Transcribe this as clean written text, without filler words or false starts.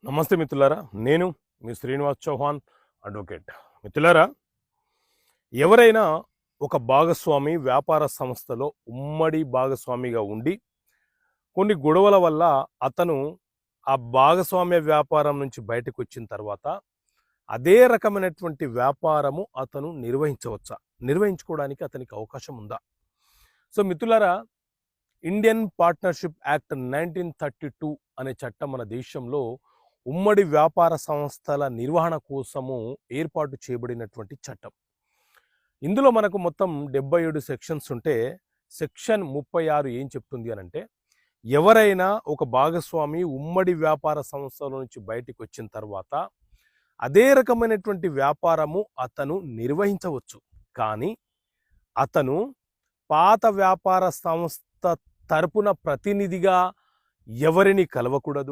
నమస్తే మిత్రులారా, నేను మీ శ్రీనివాస్ చౌహాన్ అడ్వకేట్. మిత్రులారా, ఎవరైనా ఒక భాగస్వామి వ్యాపార సంస్థలో ఉమ్మడి భాగస్వామిగా ఉండి కొన్ని గొడవల వల్ల అతను ఆ భాగస్వామ్య వ్యాపారం నుంచి బయటకు వచ్చిన తర్వాత అదే రకమైనటువంటి వ్యాపారము అతను నిర్వహించుకోవడానికి అతనికి అవకాశం ఉందా? సో మిత్రులారా, ఇండియన్ పార్ట్నర్షిప్ యాక్ట్ 1932 అనే చట్టం మన దేశంలో ఉమ్మడి వ్యాపార సంస్థల నిర్వహణ కోసము ఏర్పాటు చేయబడినటువంటి చట్టం. ఇందులో మనకు మొత్తం 77 సెక్షన్స్ ఉంటే సెక్షన్ 36 ఏం చెప్తుంది అని అంటే, ఎవరైనా ఒక భాగస్వామి ఉమ్మడి వ్యాపార సంస్థల నుంచి బయటికి వచ్చిన తర్వాత అదే రకమైనటువంటి వ్యాపారము అతను నిర్వహించవచ్చు, కానీ అతను పాత వ్యాపార సంస్థ తరపున ప్రతినిధిగా ఎవరిని కలవకూడదు,